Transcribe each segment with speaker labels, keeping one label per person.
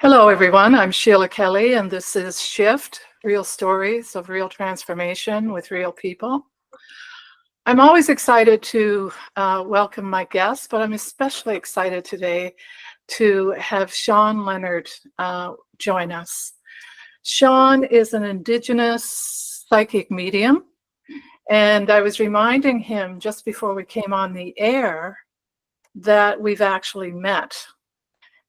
Speaker 1: Hello, everyone. I'm Sheila Kelly, and this is Shift, Real Stories of Real Transformation with Real People. I'm always excited to welcome my guests, but I'm especially excited today to have Shawn Leonard join us. Shawn is an Indigenous psychic medium, and I was reminding him just before we came on the air that we've actually met.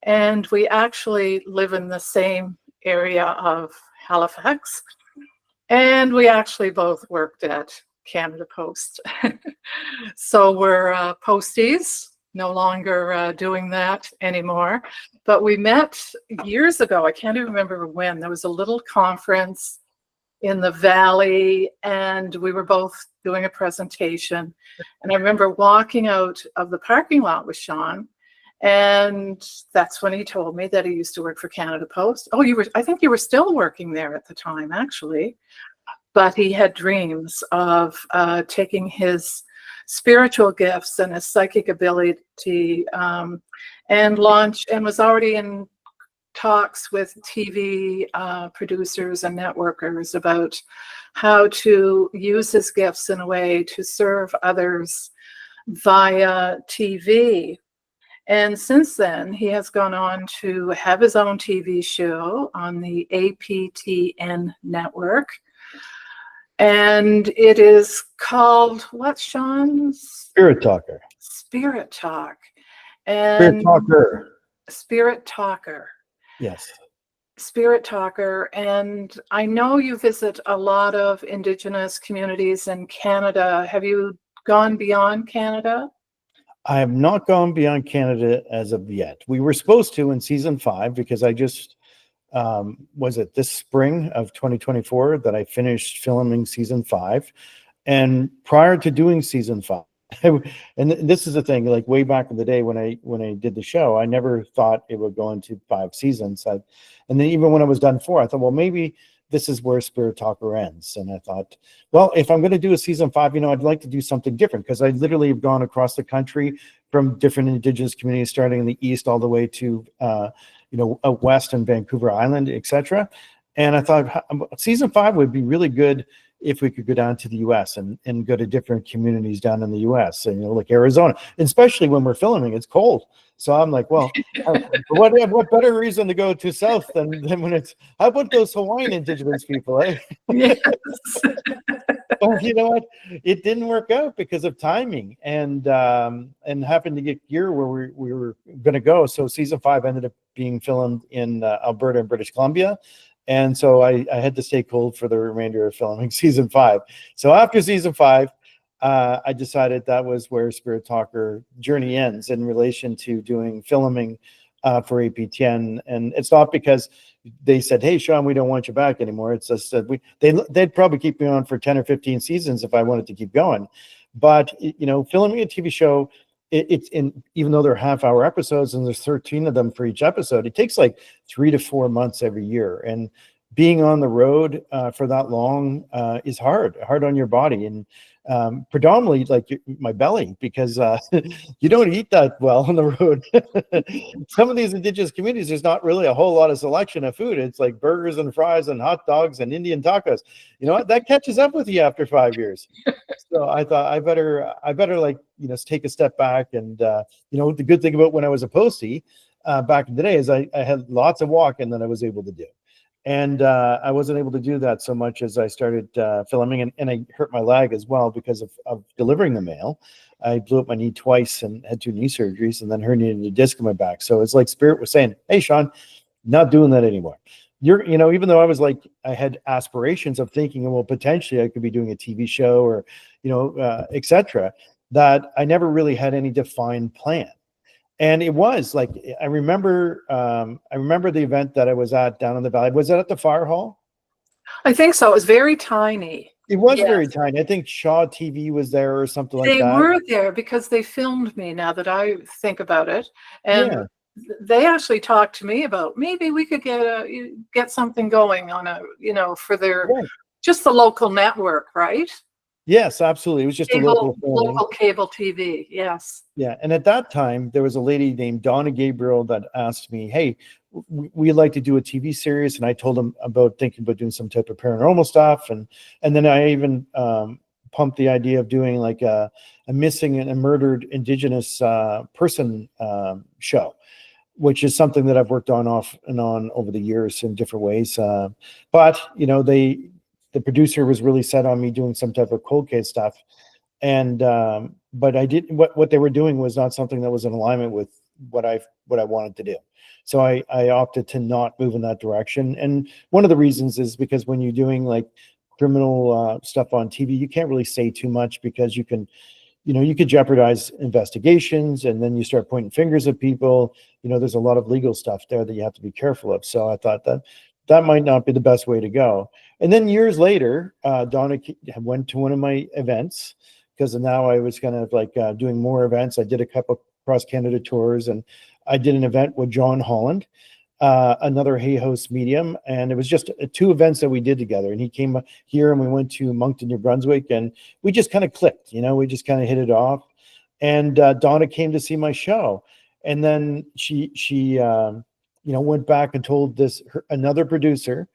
Speaker 1: And we actually live in the same area of Halifax. And we actually both worked at Canada Post. So we're posties, no longer doing that anymore. But we met years ago. I can't even remember when. There was a little conference in the Valley, and we were both doing a presentation. And I remember walking out of the parking lot with Shawn. And that's when he told me that he used to work for Canada Post. Oh, I think you were still working there at the time, actually. But he had dreams of taking his spiritual gifts and his psychic ability and was already in talks with TV producers and networkers about how to use his gifts in a way to serve others via TV. And since then, he has gone on to have his own TV show on the APTN network. And it is called, what, Shawn?
Speaker 2: Spirit Talker.
Speaker 1: Spirit Talk. And
Speaker 2: Spirit Talker.
Speaker 1: Spirit Talker.
Speaker 2: Yes.
Speaker 1: Spirit Talker. And I know you visit a lot of Indigenous communities in Canada. Have you gone beyond Canada?
Speaker 2: I have not gone beyond Canada as of yet. We were supposed to in season 5 because I just, was it this spring of 2024 that I finished filming season 5. And prior to doing season 5, and this is the thing, like way back in the day when I did the show, I never thought it would go into 5 seasons. And then even when I was done 4, I thought, well, maybe this is where Spirit Talker ends. And I thought, well, if I'm going to do a season 5, I'd like to do something different, because I literally have gone across the country from different Indigenous communities, starting in the east all the way to, west and Vancouver Island, etc. And I thought season 5 would be really good if we could go down to the US and go to different communities down in the US, and like Arizona, especially when we're filming, it's cold. So I'm like, well, what better reason to go to south than when it's, how about those Hawaiian Indigenous people, eh?
Speaker 1: Yes.
Speaker 2: But you know what? It didn't work out because of timing and happened to get gear where we were going to go. So season 5 ended up being filmed in Alberta and British Columbia. And so I had to stay cold for the remainder of filming season 5. So after season 5, I decided that was where Spirit Talker journey ends in relation to doing filming for APTN. And it's not because they said, hey, Shawn, we don't want you back anymore. It's just that they'd probably keep me on for 10 or 15 seasons if I wanted to keep going. But, filming a TV show, it's in, even though they're half-hour episodes and there's 13 of them for each episode, it takes like 3 to 4 months every year. And being on the road for that long is hard on your body, and predominantly like my belly, because you don't eat that well on the road. Some of these Indigenous communities, there's not really a whole lot of selection of food. It's like burgers and fries and hot dogs and Indian tacos. You know what? That catches up with you after 5 years. So I thought I better like, take a step back. And the good thing about when I was a postie back in the day is I had lots of walking that I was able to do. And I wasn't able to do that so much as I started filming, and I hurt my leg as well because of delivering the mail. I blew up my knee twice and had 2 knee surgeries, and then herniated a disc in my back. So it's like Spirit was saying, hey, Shawn, not doing that anymore. Even though I was like, I had aspirations of thinking, well, potentially I could be doing a TV show or, etc., that I never really had any defined plan. And it was like, I remember the event that I was at down in the valley. Was that at the fire hall?
Speaker 1: I think so. It was very tiny.
Speaker 2: It was very tiny. I think Shaw TV was there or something like that.
Speaker 1: They were there because they filmed me, now that I think about it. And they actually talked to me about maybe we could get something going on for their just the local network, right?
Speaker 2: Yes, absolutely. It was just a local thing.
Speaker 1: Local cable TV. Yes.
Speaker 2: Yeah, and at that time, there was a lady named Donna Gabriel that asked me, "Hey, we'd like to do a TV series," and I told them about thinking about doing some type of paranormal stuff, and then I even pumped the idea of doing like a missing and a murdered Indigenous person show, which is something that I've worked on off and on over the years in different ways. But you know, the producer was really set on me doing some type of cold case stuff, and but I did what they were doing was not something that was in alignment with what I wanted to do. So I opted to not move in that direction. And one of the reasons is because when you're doing like criminal stuff on TV, you can't really say too much because you can, you know, you could jeopardize investigations, and then you start pointing fingers at people. You know, there's a lot of legal stuff there that you have to be careful of. So I thought that that might not be the best way to go. And then years later, Donna went to one of my events, because now I was kind of like doing more events. I did a couple cross Canada tours, and I did an event with John Holland, another Hay House medium, and it was just two events that we did together. And he came here, and we went to Moncton, New Brunswick, and we just kind of clicked. You know, we just kind of hit it off. And Donna came to see my show, and then she you know, went back and told another producer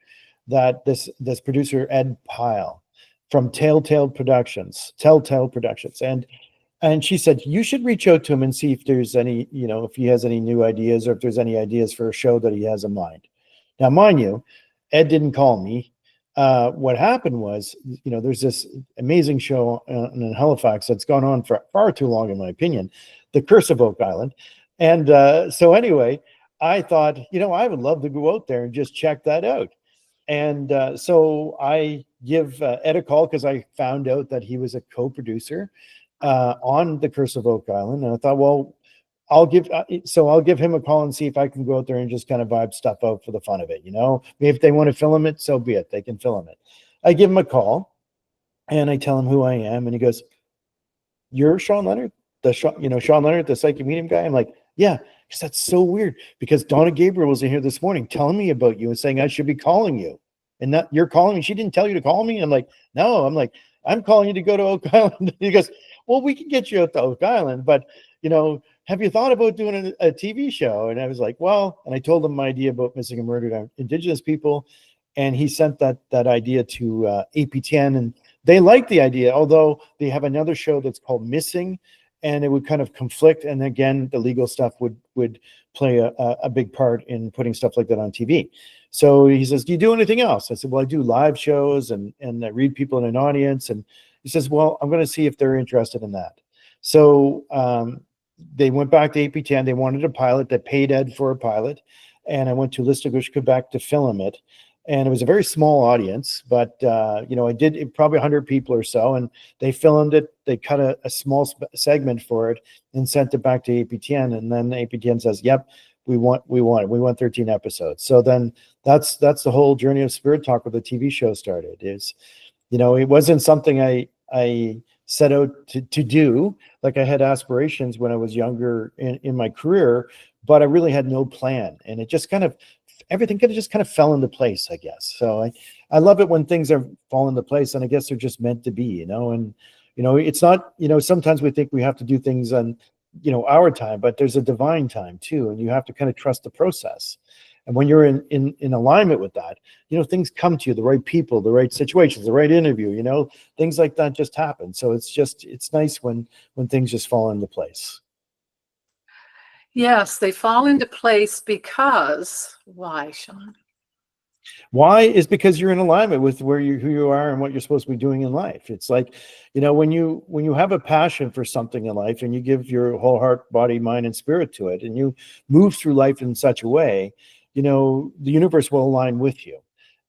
Speaker 2: that this producer Ed Pyle from Telltale Productions, and she said, you should reach out to him and see if there's any, you know, if he has any new ideas, or if there's any ideas for a show that he has in mind. Now, mind you, Ed didn't call me. What happened was, you know, there's this amazing show in Halifax that's gone on for far too long, in my opinion, The Curse of Oak Island. And so anyway, I thought, you know, I would love to go out there and just check that out. And so I give Ed a call, because I found out that he was a co-producer on The Curse of Oak Island. And I thought, well, I'll give him a call and see if I can go out there and just kind of vibe stuff out for the fun of it. You know, maybe if they want to film it, so be it. They can film it. I give him a call and I tell him who I am. And he goes, you're Shawn Leonard, Shawn Leonard, the psychic medium guy? I'm like, yeah. Because that's so weird, because Donna Gabriel was in here this morning telling me about you and saying I should be calling you, and that you're calling me. She didn't tell you to call me. I'm like, no. I'm like, I'm calling you to go to Oak Island. He goes, well, we can get you out to Oak Island, but, you know, have you thought about doing a TV show? And I was like, well, and I told him my idea about missing and murdered Indigenous people, and he sent that idea to APTN, and they liked the idea, although they have another show that's called Missing, and it would kind of conflict. And again, the legal stuff would play a big part in putting stuff like that on TV. So he says, do you do anything else? I said, well, I do live shows and I read people in an audience. And he says, well, I'm going to see if they're interested in that. So they went back to APTN. They wanted a pilot. They paid Ed for a pilot. And I went to Listigouche, Quebec to film it. And it was a very small audience, but you know, I did probably 100 people or so, and they filmed it. They cut a small segment for it and sent it back to APTN, and then APTN says, "Yep, we want 13 episodes." So then that's the whole journey of Spirit Talk with the TV show started. Is, you know, it wasn't something I set out to do. Like, I had aspirations when I was younger in my career, but I really had no plan, and it just kind of, everything just kind of fell into place, I guess. So I love it when things are fall into place, and I guess they're just meant to be, you know. And, you know, it's not, you know, sometimes we think we have to do things on, you know, our time, but there's a divine time too, and you have to kind of trust the process. And when you're in alignment with that, you know, things come to you, the right people, the right situations, the right interview, you know, things like that just happen. So it's nice when things just fall into place.
Speaker 1: Yes, they fall into place because, why, Shawn?
Speaker 2: Why is because you're in alignment with who you are and what you're supposed to be doing in life. It's like, you know, when you have a passion for something in life and you give your whole heart, body, mind, and spirit to it, and you move through life in such a way, you know, the universe will align with you.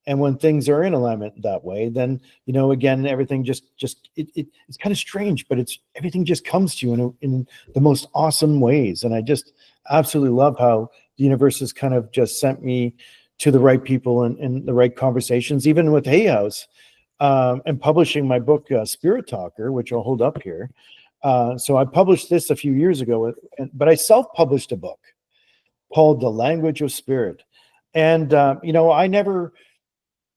Speaker 2: And when things are in alignment that way, then, you know, again, everything it's kind of strange, but everything just comes to you in the most awesome ways. And I just absolutely love how the universe has kind of just sent me to the right people and the right conversations, even with Hay House, and publishing my book, Spirit Talker, which I'll hold up here. So I published this a few years ago, but I self-published a book called The Language of Spirit. And, you know, I never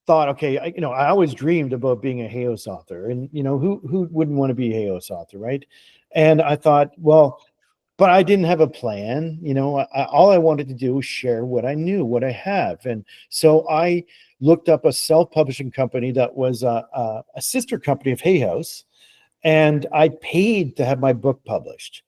Speaker 2: thought, okay, I always dreamed about being a Hayos author, and who wouldn't want to be a Hayos author, right? And I thought, well, but I didn't have a plan. All I wanted to do was share what I knew, what I have. And so I looked up a self-publishing company that was a sister company of Hay House, and I paid to have my book published.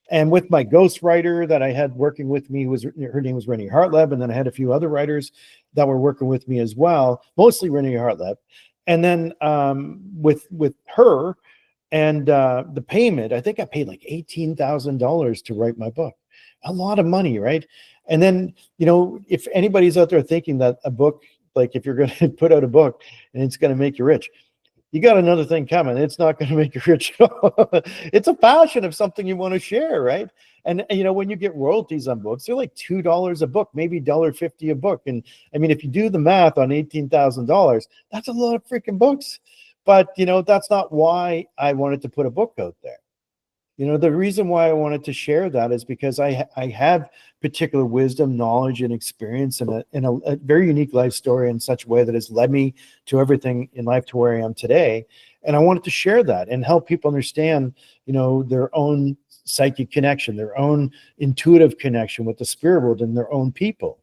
Speaker 2: And with my ghostwriter that I had working with me, her name was Renee Hartleb, and then I had a few other writers that were working with me as well, mostly Renee Hartleb. And then with her and the payment, I think I paid like $18,000 to write my book. A lot of money, right? And then, if anybody's out there thinking that a book, like if you're going to put out a book and it's going to make you rich, you got another thing coming. It's not going to make you rich. It's a passion of something you want to share, right? And when you get royalties on books, they're like $2 a book, maybe $1.50 a book. And I mean, if you do the math on $18,000, that's a lot of freaking books. But that's not why I wanted to put a book out there. The reason why I wanted to share that is because I have particular wisdom, knowledge, and experience in a very unique life story in such a way that has led me to everything in life to where I am today. And I wanted to share that and help people understand, their own psychic connection, their own intuitive connection with the spirit world and their own people.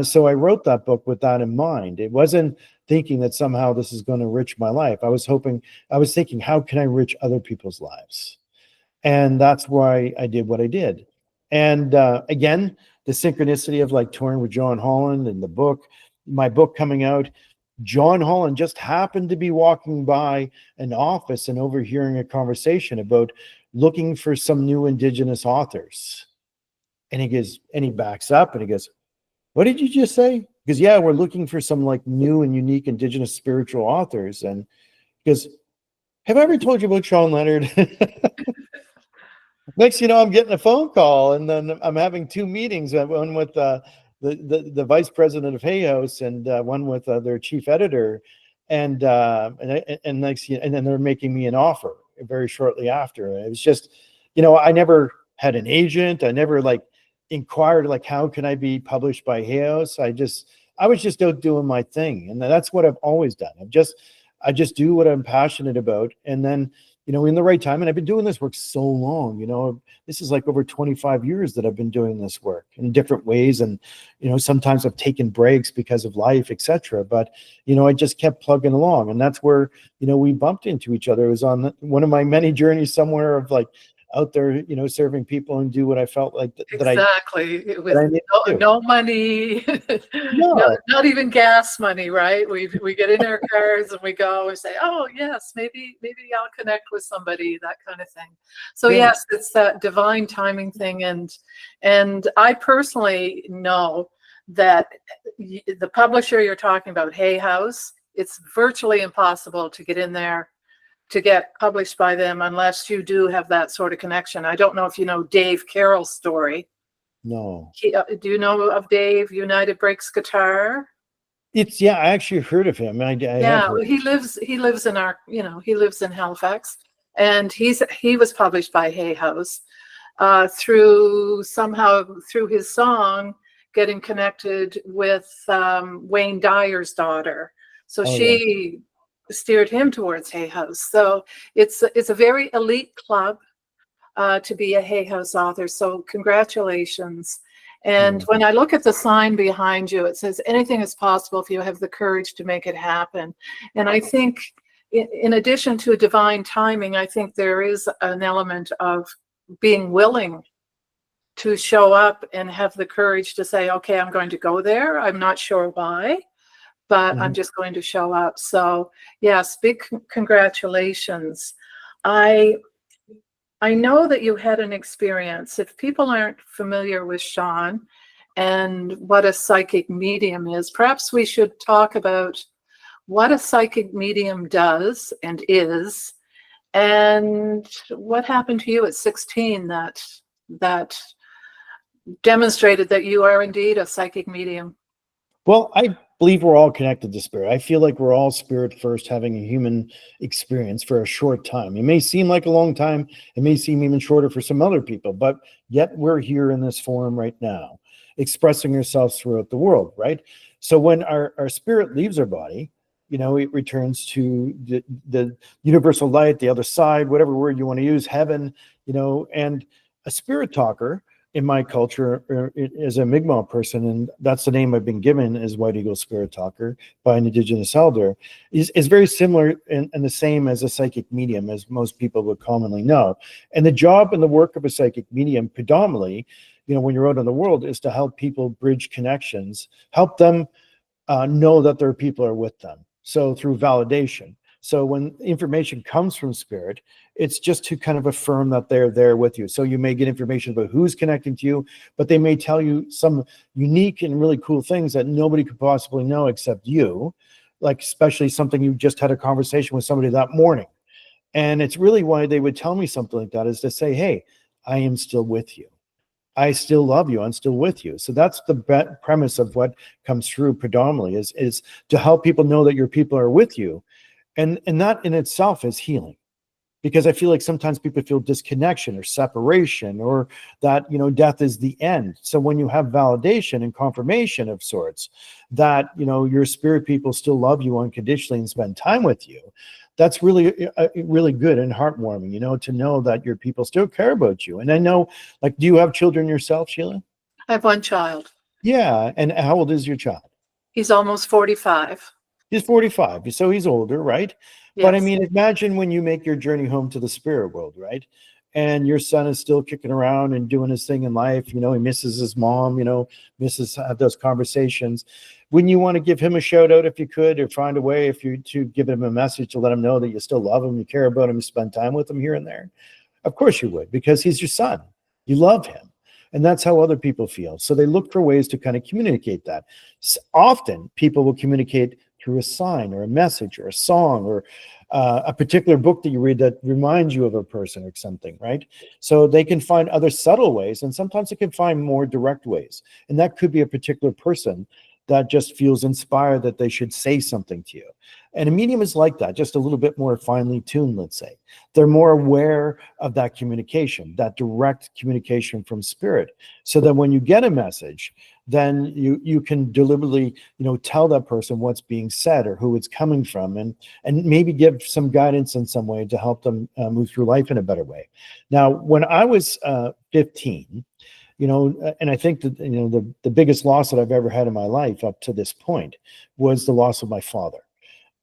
Speaker 2: So I wrote that book with that in mind. It wasn't thinking that somehow this is going to enrich my life. I was thinking, how can I enrich other people's lives? And that's why I did what I did. And again, the synchronicity of like touring with John Holland and my book coming out, John Holland just happened to be walking by an office and overhearing a conversation about looking for some new Indigenous authors. And he backs up and he goes, "What did you just say?" Because yeah, we're looking for some like new and unique Indigenous spiritual authors. And he goes, "Have I ever told you about Shawn Leonard?" Next, I'm getting a phone call, and then I'm having two meetings. One with the vice president of Hay House, and one with their chief editor, and next, and then they're making me an offer very shortly after. It was just, I never had an agent. I never like inquired like, how can I be published by Hay House? I was just out doing my thing, and that's what I've always done. I just do what I'm passionate about, and then, in the right time. And I've been doing this work so long, this is like over 25 years that I've been doing this work in different ways. And, sometimes I've taken breaks because of life, etc. But, I just kept plugging along. And that's where, we bumped into each other. It was on one of my many journeys somewhere of like out there, serving people and do what I felt like
Speaker 1: exactly. With no money,
Speaker 2: no.
Speaker 1: not even gas money, right? We get in our cars and we go and say, "Oh yes, maybe I'll connect with somebody," that kind of thing. So
Speaker 2: Yeah.
Speaker 1: yes, it's that divine timing thing, and I personally know that the publisher you're talking about, Hay House, it's virtually impossible to get in there to get published by them unless you do have that sort of connection. I don't know if you know Dave Carroll's story.
Speaker 2: No.
Speaker 1: Do you know of Dave, United Breaks Guitar?
Speaker 2: I actually heard of him. I have heard.
Speaker 1: He lives in he lives in Halifax, and he was published by Hay House through his song getting connected with Wayne Dyer's daughter. So she steered him towards Hay House. So it's a very elite club to be a Hay House author. So congratulations. And when I look at the sign behind you, it says anything is possible if you have the courage to make it happen. And I think in addition to divine timing, I think there is an element of being willing to show up and have the courage to say, okay, I'm going to go there. I'm not sure why, but I'm just going to show up. So yes, big congratulations. I know that you had an experience. If people aren't familiar with Shawn and what a psychic medium is, perhaps we should talk about what a psychic medium does and is, and what happened to you at 16 that demonstrated that you are indeed a psychic medium.
Speaker 2: Well, I believe we're all connected to spirit. I feel like we're all spirit first, having a human experience for a short time. It may seem like a long time. It may seem even shorter for some other people, but yet we're here in this form right now. expressing ourselves throughout the world, right? So when our spirit leaves our body, it returns to the universal light, the other side, whatever word you want to use, heaven, and a spirit talker in my culture is a Mi'kmaq person, and that's the name I've been given, is White Eagle Spirit Talker by an Indigenous elder, is very similar and the same as a psychic medium, as most people would commonly know. And the job and the work of a psychic medium predominantly, when you're out in the world, is to help people bridge connections, help them know that their people are with them. So through validation. So when information comes from spirit, it's just to kind of affirm that they're there with you. So you may get information about who's connecting to you, but they may tell you some unique and really cool things that nobody could possibly know except you, like especially something you just had a conversation with somebody that morning. And it's really why they would tell me something like that, is to say, hey, I am still with you. I still love you. I'm still with you. So that's the premise of what comes through predominantly, is to help people know that your people are with you. And that in itself is healing, because I feel like sometimes people feel disconnection or separation, or that, death is the end. So when you have validation and confirmation of sorts that, your spirit people still love you unconditionally and spend time with you, that's really, really good and heartwarming, to know that your people still care about you. And I know, like, do you have children yourself, Sheila?
Speaker 1: I have one child.
Speaker 2: Yeah. And how old is your child?
Speaker 1: He's almost 45.
Speaker 2: He's 45, so he's older, right?
Speaker 1: Yes.
Speaker 2: But I mean, imagine when you make your journey home to the spirit world, right? And your son is still kicking around and doing his thing in life. He misses his mom, misses those conversations. Wouldn't you want to give him a shout out if you could, or find a way to give him a message to let him know that you still love him, you care about him, you spend time with him here and there? Of course you would, because he's your son. You love him. And that's how other people feel. So they look for ways to kind of communicate that. Often people will communicate through a sign or a message or a song, or a particular book that you read that reminds you of a person or something, right? So they can find other subtle ways, and sometimes they can find more direct ways. And that could be a particular person that just feels inspired that they should say something to you. And a medium is like that, just a little bit more finely tuned, let's say. They're more aware of that communication, that direct communication from spirit. So that when you get a message, then you can deliberately, tell that person what's being said or who it's coming from, and maybe give some guidance in some way to help them move through life in a better way. Now, when I was 15, and I think that, the biggest loss that I've ever had in my life up to this point was the loss of my father.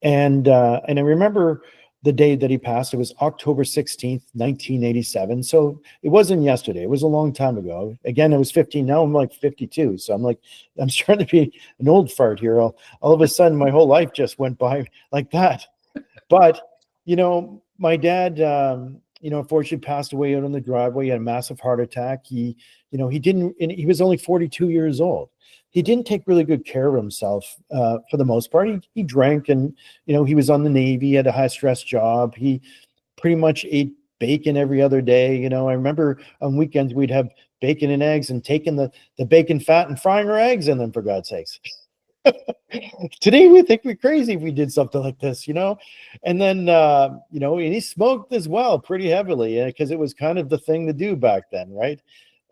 Speaker 2: And I remember the day that he passed. It was October 16th, 1987. So it wasn't yesterday. It was a long time ago. Again, I was 15. Now I'm like 52. So I'm starting to be an old fart here. All of a sudden, my whole life just went by like that. But, my dad, unfortunately passed away out on the driveway. He had a massive heart attack. He was only 42 years old. He didn't take really good care of himself for the most part. He drank, and, he was on the Navy, he had a high stress job. He pretty much ate bacon every other day. I remember on weekends we'd have bacon and eggs, and taking the bacon fat and frying our eggs in them, for God's sakes. Today we think we're crazy if we did something like this, and then and he smoked as well pretty heavily, because it was kind of the thing to do back then, right?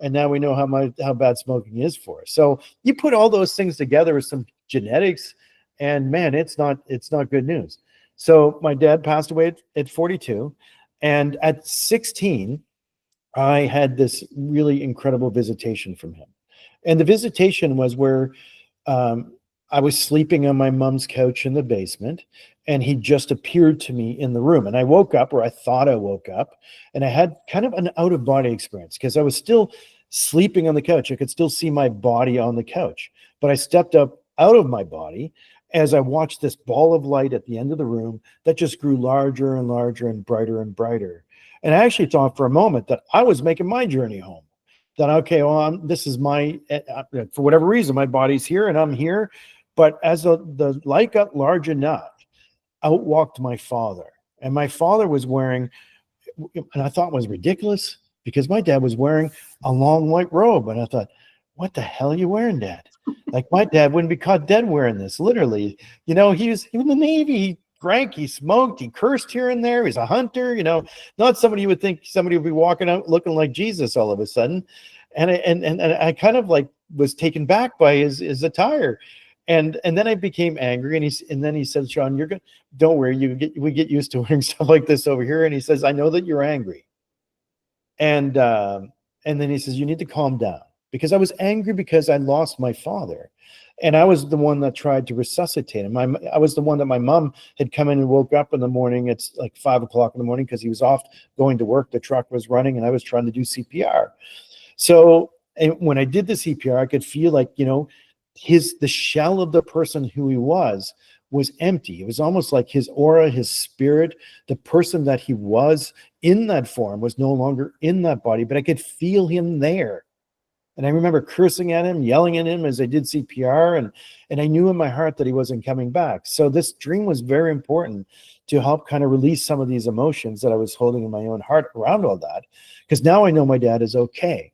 Speaker 2: And now we know how bad smoking is for us. So you put all those things together with some genetics, and man, it's not good news. So my dad passed away at 42, and at 16 I had this really incredible visitation from him. And the visitation was where I was sleeping on my mom's couch in the basement, and he just appeared to me in the room. And I woke up, or I thought I woke up, and I had kind of an out-of-body experience, because I was still sleeping on the couch. I could still see my body on the couch, but I stepped up out of my body as I watched this ball of light at the end of the room that just grew larger and larger and brighter and brighter. And I actually thought for a moment that I was making my journey home. That, okay, well, this is my, for whatever reason, my body's here and I'm here. But as the light got large enough, out walked my father. And my father was wearing, and I thought it was ridiculous, because my dad was wearing a long white robe. And I thought, what the hell are you wearing, Dad? Like, my dad wouldn't be caught dead wearing this, literally. He was in the Navy. He drank, he smoked, he cursed here and there. He's a hunter, not somebody you would think somebody would be walking out looking like Jesus all of a sudden. And I kind of like was taken back by his attire. And then I became angry, and then he said, Shawn, don't worry, we get used to wearing stuff like this over here. And he says, I know that you're angry. And then he says, you need to calm down, because I was angry because I lost my father. And I was the one that tried to resuscitate him. I was the one that my mom had come in and woke up in the morning. It's like 5 o'clock in the morning because he was off going to work. The truck was running and I was trying to do CPR. So when I did the CPR, I could feel like, the shell of the person who he was empty. It was almost like his aura, his spirit, the person that he was in that form was no longer in that body, but I could feel him there. And I remember cursing at him, yelling at him as I did CPR, and I knew in my heart that he wasn't coming back. So this dream was very important to help kind of release some of these emotions that I was holding in my own heart around all that, because now I know my dad is okay.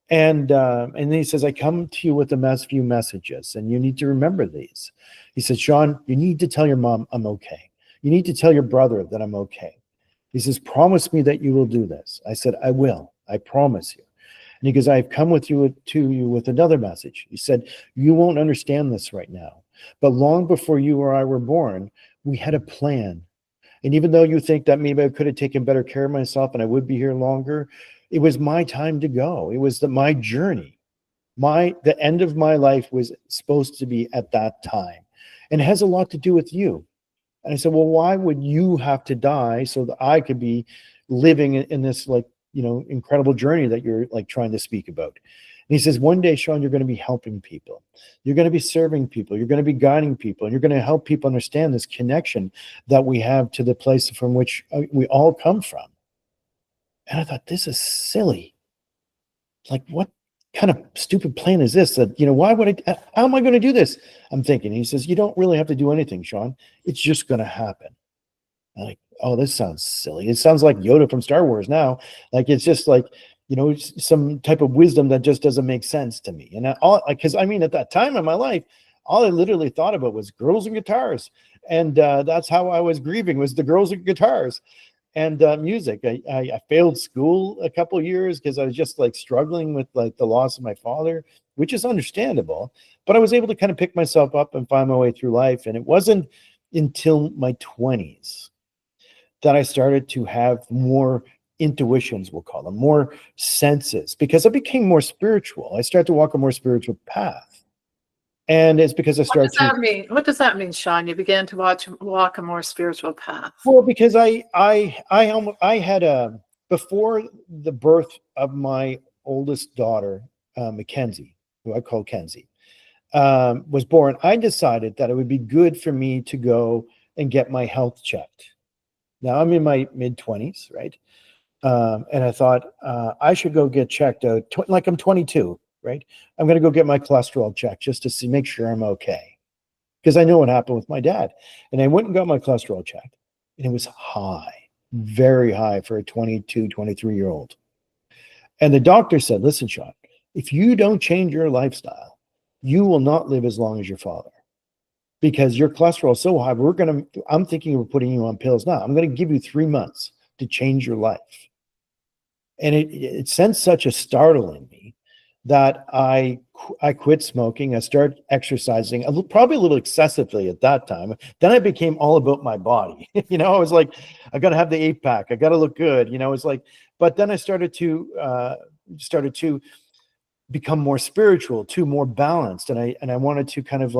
Speaker 2: And then he says, I come to you with a few messages, and you need to remember these. He said, Shawn, you need to tell your mom I'm okay. You need to tell your brother that I'm okay. He says, promise me that you will do this. I said, I will. I promise you. And he goes, I've come to you with another message. He said, you won't understand this right now, but long before you or I were born, we had a plan. And even though you think that maybe I could have taken better care of myself and I would be here longer, it was my time to go. It was my journey. The end of my life was supposed to be at that time. And it has a lot to do with you. And I said, well, why would you have to die so that I could be living in this incredible journey that you're trying to speak about? And he says, one day, Shawn, you're going to be helping people. You're going to be serving people. You're going to be guiding people. And you're going to help people understand this connection that we have to the place from which we all come from. And I thought, this is silly. What kind of stupid plan is this? How am I going to do this? I'm thinking. He says, you don't really have to do anything, Shawn. It's just going to happen. I'm like, oh, this sounds silly. It sounds like Yoda from Star Wars now. It's just some type of wisdom that just doesn't make sense to me. And at that time in my life, all I literally thought about was girls and guitars. And that's how I was grieving, was the girls and guitars. And music. I failed school a couple of years because I was just struggling with the loss of my father, which is understandable. But I was able to kind of pick myself up and find my way through life. And it wasn't until my 20s that I started to have more intuitions, we'll call them, more senses, because I became more spiritual. I started to walk a more spiritual path. And it's because I started
Speaker 1: What does that mean, Shawn? You began to walk a more spiritual path.
Speaker 2: Well, because I had before the birth of my oldest daughter, Mackenzie, who I call Kenzie, was born, I decided that it would be good for me to go and get my health checked. Now I'm in my mid-20s, right? And I thought I should go get checked out. I'm 22. Right? I'm going to go get my cholesterol checked just to make sure I'm okay. Because I know what happened with my dad. And I went and got my cholesterol checked. And it was high, very high for a 22, 23-year-old. And the doctor said, listen, Shawn, if you don't change your lifestyle, you will not live as long as your father. Because your cholesterol is so high, I'm thinking of putting you on pills now. I'm going to give you 3 months to change your life. And it sent such a startle in me that I quit smoking. I started exercising, probably a little excessively at that time. Then I became all about my body. I was like, I got to have the 8-pack. I got to look good. But then I started to become more spiritual, more balanced. And I wanted to kind of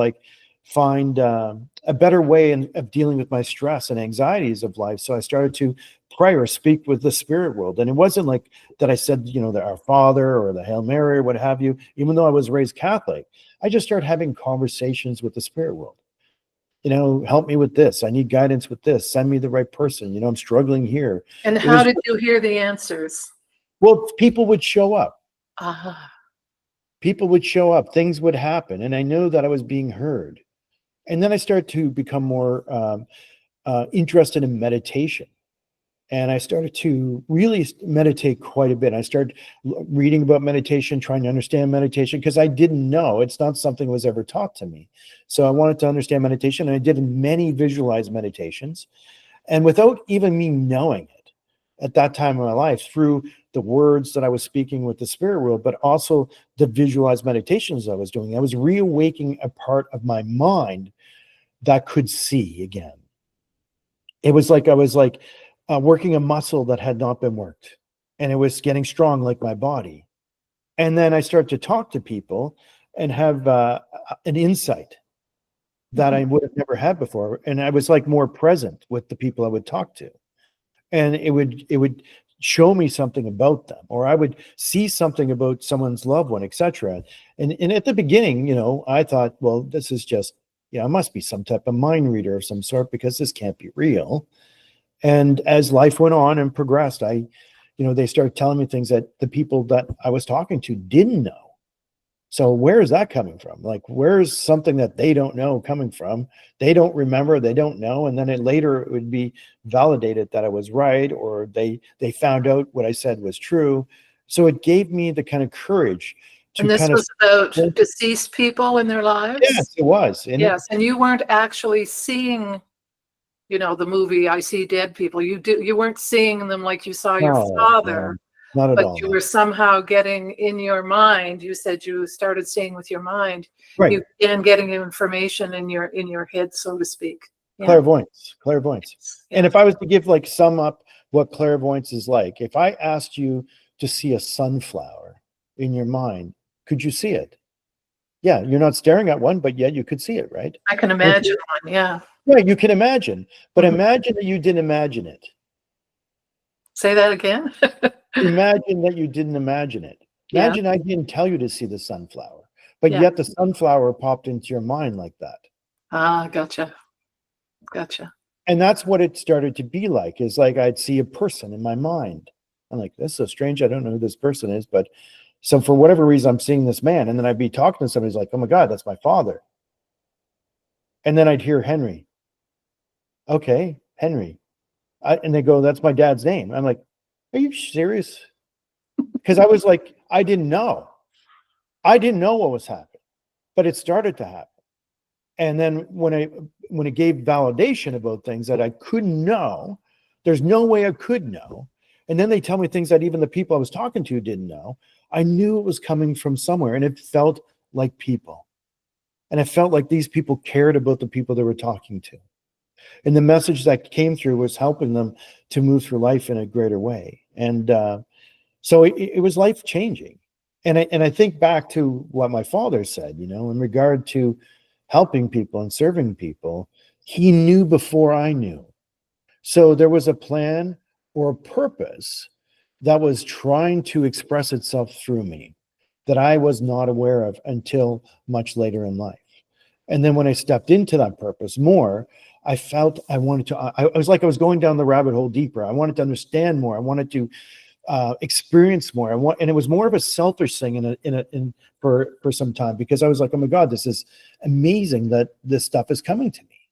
Speaker 2: find a better way of dealing with my stress and anxieties of life. So I started to pray or speak with the spirit world. And it wasn't like that I said, that Our Father or the Hail Mary or what have you, even though I was raised Catholic. I just started having conversations with the spirit world. Help me with this. I need guidance with this. Send me the right person. I'm struggling here.
Speaker 1: And how did you hear the answers?
Speaker 2: Well, people would show up.
Speaker 1: Uh-huh.
Speaker 2: People would show up. Things would happen. And I knew that I was being heard. And then I started to become more interested in meditation. And I started to really meditate quite a bit. I started reading about meditation, trying to understand meditation, because I didn't know. It's not something that was ever taught to me. So I wanted to understand meditation. And I did many visualized meditations. And without even me knowing it, at that time of my life through the words that I was speaking with the spirit world, but also the visualized meditations I was doing. I was reawakening a part of my mind that could see again. It was like I was like working a muscle that had not been worked, and it was getting strong like my body. And then I started to talk to people and have an insight that I would have never had before. And I was like more present with the people I would talk to. And it would show me something about them, or I would see something about someone's loved one, etc. And at the beginning, I thought, well, this is just, it must be some type of mind reader of some sort, because this can't be real. And as life went on and progressed, they started telling me things that the people that I was talking to didn't know. So where is that coming from? Like, where's something that they don't know coming from? They don't remember, they don't know. And then later it would be validated that I was right, or they found out what I said was true. So it gave me the kind of courage to
Speaker 1: And this was about deceased people in their lives?
Speaker 2: Yes, it was.
Speaker 1: Yes, and you weren't actually seeing, the movie I See Dead People. You weren't seeing them like you saw your father.
Speaker 2: Not at
Speaker 1: but
Speaker 2: all.
Speaker 1: You were somehow getting in your mind. You said you started seeing with your mind,
Speaker 2: right?
Speaker 1: You began getting information in your head, so to speak.
Speaker 2: Yeah. Clairvoyance. Yeah. And if I was to give sum up what clairvoyance is like, if I asked you to see a sunflower in your mind, could you see it? Yeah, you're not staring at one, but yet you could see it, right?
Speaker 1: I can imagine one. Yeah.
Speaker 2: Yeah, you can imagine, but imagine that you didn't imagine it.
Speaker 1: Say that again.
Speaker 2: Imagine that you didn't imagine it. Imagine I didn't tell you to see the sunflower, but yet the sunflower popped into your mind like that.
Speaker 1: Ah, gotcha.
Speaker 2: And that's what it started to be like, is like I'd see a person in my mind. I'm like, this is so strange. I don't know who this person is, but so for whatever reason, I'm seeing this man. And then I'd be talking to somebody who's like, oh my God, that's my father. And then I'd hear Henry. Okay, Henry. And they go, that's my dad's name. I'm like, are you serious? Because I was like, I didn't know what was happening, but it started to happen. And then when it gave validation about things that I couldn't know, there's no way I could know. And then they tell me things that even the people I was talking to didn't know. I knew it was coming from somewhere, and it felt like people. And it felt like these people cared about the people they were talking to. And the message that came through was helping them to move through life in a greater way. And so it was life changing. And I think back to what my father said, in regard to helping people and serving people. He knew before I knew. So there was a plan or a purpose that was trying to express itself through me that I was not aware of until much later in life. And then when I stepped into that purpose more, I felt I wanted to, I was like I was going down the rabbit hole deeper. I wanted to understand more. I wanted to experience more. And it was more of a selfish thing for some time, because I was like, oh my God, this is amazing that this stuff is coming to me.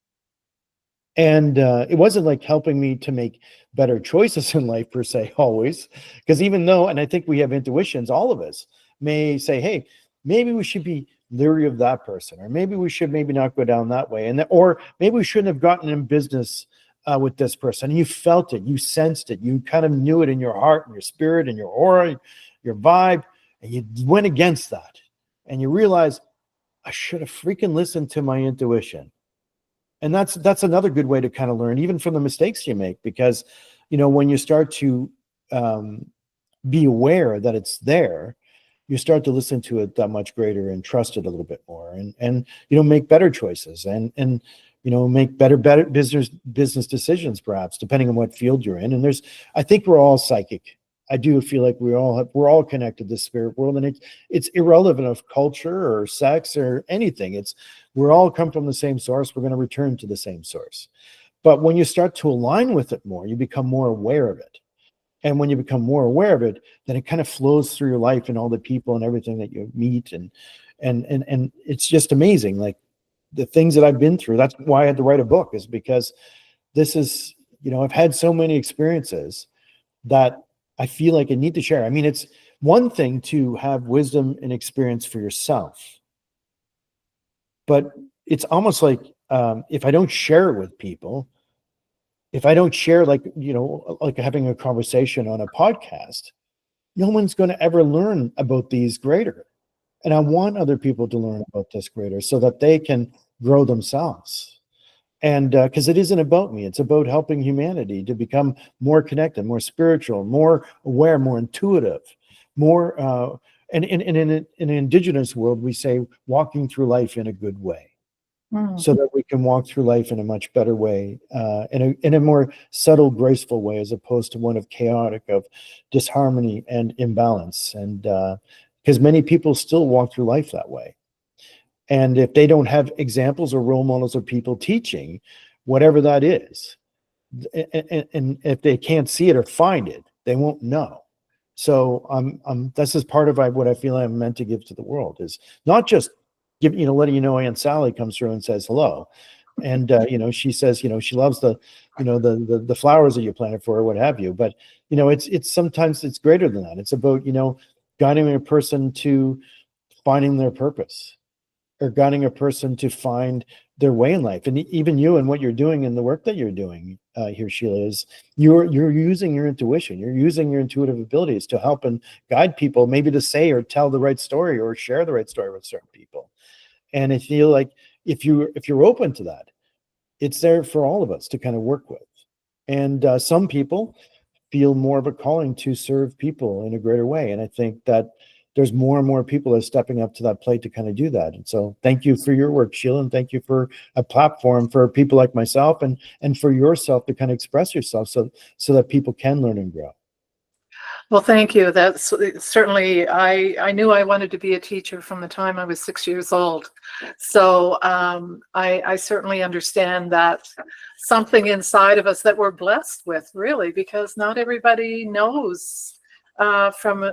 Speaker 2: And it wasn't like helping me to make better choices in life per se, always, because even though, and I think we have intuitions, all of us may say, hey, maybe we should be leery of that person, or maybe we should not go down that way, or maybe we shouldn't have gotten in business with this person. And you felt it, you sensed it, you kind of knew it in your heart and your spirit and your aura, your vibe, and you went against that. And you realize, I should have freaking listened to my intuition. And that's another good way to kind of learn, even from the mistakes you make, because, when you start to be aware that it's there, you start to listen to it that much greater and trust it a little bit more, and make better choices and make better business decisions, perhaps, depending on what field you're in. And I think we're all psychic. I do feel like we're all connected to the spirit world, and it's irrelevant of culture or sex or anything. We're all come from the same source. We're going to return to the same source. But when you start to align with it more, you become more aware of it. And when you become more aware of it, then it kind of flows through your life and all the people and everything that you meet. And it's just amazing. Like the things that I've been through, that's why I had to write a book, is because this is, I've had so many experiences that I feel like I need to share. I mean, it's one thing to have wisdom and experience for yourself, but it's almost like if I don't share it with people, if I don't share, like, like having a conversation on a podcast, no one's going to ever learn about these greater. And I want other people to learn about this greater so that they can grow themselves. And because it isn't about me, it's about helping humanity to become more connected, more spiritual, more aware, more intuitive, more. And in an Indigenous world, we say walking through life in a good way, so that we can walk through life in a much better way, in a more subtle, graceful way, as opposed to one of chaotic, of disharmony and imbalance. And because many people still walk through life that way. And if they don't have examples or role models of people teaching, whatever that is, and if they can't see it or find it, they won't know. So this is part of what I feel I'm meant to give to the world, is not just letting Aunt Sally comes through and says hello. And, she says, she loves the flowers that you planted for her, what have you. But, it's sometimes it's greater than that. It's about, guiding a person to finding their purpose, or guiding a person to find their way in life. And even you and what you're doing and the work that you're doing here, Sheila, is you're using your intuition. You're using your intuitive abilities to help and guide people, maybe to say or tell the right story or share the right story with certain people. And I feel like if you're open to that, it's there for all of us to kind of work with. And some people feel more of a calling to serve people in a greater way. And I think that there's more and more people that are stepping up to that plate to kind of do that. And so thank you for your work, Sheila, and thank you for a platform for people like myself and for yourself to kind of express yourself so that people can learn and grow.
Speaker 1: Well, thank you. That's certainly, I knew I wanted to be a teacher from the time I was 6 years old. So I certainly understand that something inside of us that we're blessed with, really, because not everybody knows from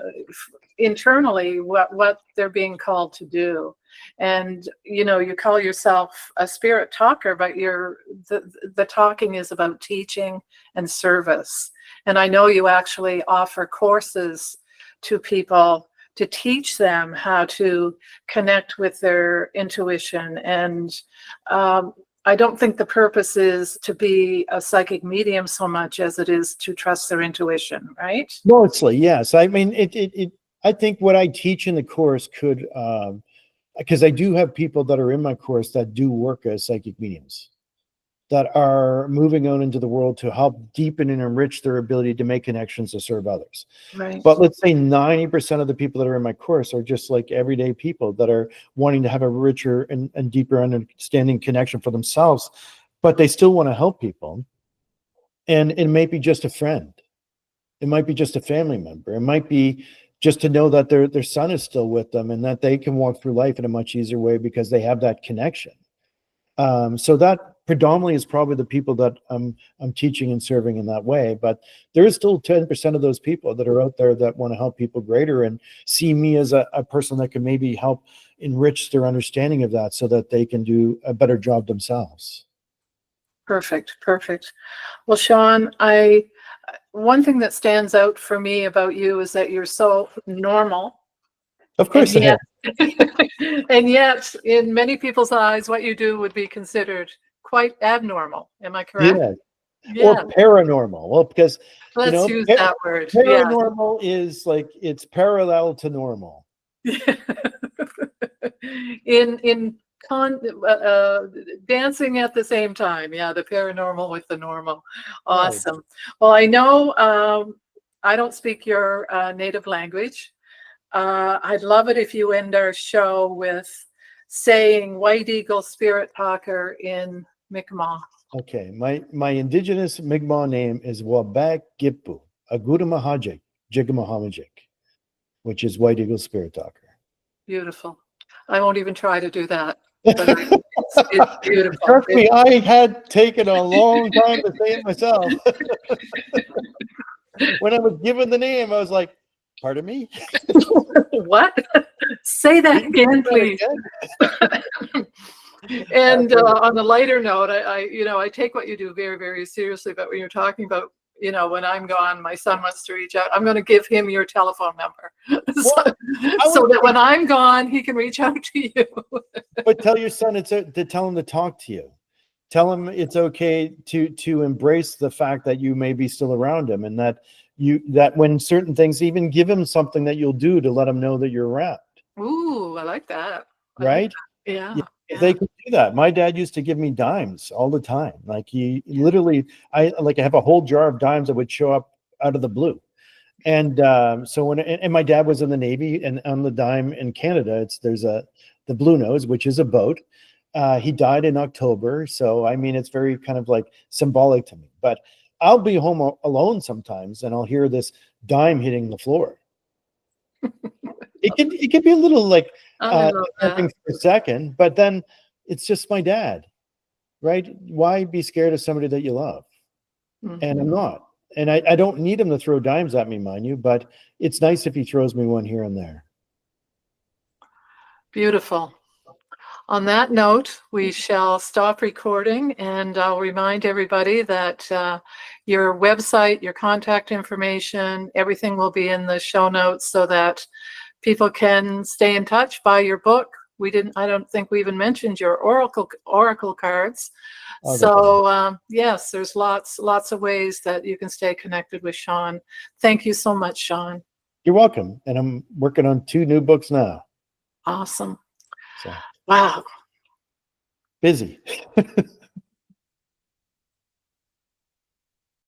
Speaker 1: internally what they're being called to do. And you call yourself a spirit talker, but the talking is about teaching and service. And I know you actually offer courses to people to teach them how to connect with their intuition. And I don't think the purpose is to be a psychic medium so much as it is to trust their intuition, right?
Speaker 2: Mostly, yes. I mean, I think what I teach in the course could, because I do have people that are in my course that do work as psychic mediums, that are moving out into the world to help deepen and enrich their ability to make connections to serve others.
Speaker 1: Right.
Speaker 2: But let's say 90% of the people that are in my course are just like everyday people that are wanting to have a richer and deeper understanding connection for themselves, but they still want to help people. And it may be just a friend. It might be just a family member. It might be just to know that their son is still with them and that they can walk through life in a much easier way because they have that connection. So that predominantly is probably the people that I'm teaching and serving in that way. But there is still 10% of those people that are out there that want to help people greater and see me as a person that can maybe help enrich their understanding of that so that they can do a better job themselves.
Speaker 1: Perfect. Well, Shawn, one thing that stands out for me about you is that you're so normal.
Speaker 2: Of course,
Speaker 1: and yet, in many people's eyes, what you do would be considered quite abnormal. Am I correct?
Speaker 2: Yeah. Or paranormal. Well, because
Speaker 1: let's use that word.
Speaker 2: Paranormal is like it's parallel to normal.
Speaker 1: in dancing at the same time. Yeah, the paranormal with the normal. Awesome. Right. Well, I know I don't speak your native language. I'd love it if you end our show with saying White Eagle Spirit Talker in Mi'kmaq.
Speaker 2: Okay, my Indigenous Mi'kmaq name is Wabak Gipu Agudamahajik Jigamahamajic, which is White Eagle Spirit Talker.
Speaker 1: Beautiful. I won't even try to do that. But it's beautiful.
Speaker 2: Trust me, I had taken a long time to say it myself. When I was given the name, I was like, pardon me?
Speaker 1: What? Say that again, please. And on a lighter note, I take what you do very, very seriously. But when you're talking about, when I'm gone, my son wants to reach out. I'm going to give him your telephone number so that when I'm gone, he can reach out to you.
Speaker 2: But tell your son to tell him to talk to you. tell him it's okay to embrace the fact that you may be still around him, and that when certain things, even give him something that you'll do to let him know that you're around.
Speaker 1: Ooh, I like that. I like
Speaker 2: Right?
Speaker 1: that. Yeah.
Speaker 2: Yeah,
Speaker 1: Yeah.
Speaker 2: they could do that. My dad used to give me dimes all the time. Like he literally, I have a whole jar of dimes that would show up out of the blue. And so and my dad was in the Navy, and on the dime in Canada, there's the Blue Nose, which is a boat. He died in October, so I mean, it's very kind of like symbolic to me. But I'll be home alone sometimes, and I'll hear this dime hitting the floor. It can be a little like
Speaker 1: I love
Speaker 2: something
Speaker 1: that.
Speaker 2: for a second, but then it's just my dad, right? Why be scared of somebody that you love? And I'm not. And I don't need him to throw dimes at me, mind you, but it's nice if he throws me one here and there.
Speaker 1: Beautiful. On that note, we shall stop recording, and I'll remind everybody that your website, your contact information, everything will be in the show notes so that people can stay in touch, buy your book. I don't think we even mentioned your oracle cards.
Speaker 2: Oh,
Speaker 1: So yes, there's lots of ways that you can stay connected with Shawn. Thank you so much, Shawn.
Speaker 2: You're welcome. And I'm working on 2 new books now.
Speaker 1: Awesome.
Speaker 2: So
Speaker 1: Wow.
Speaker 2: busy.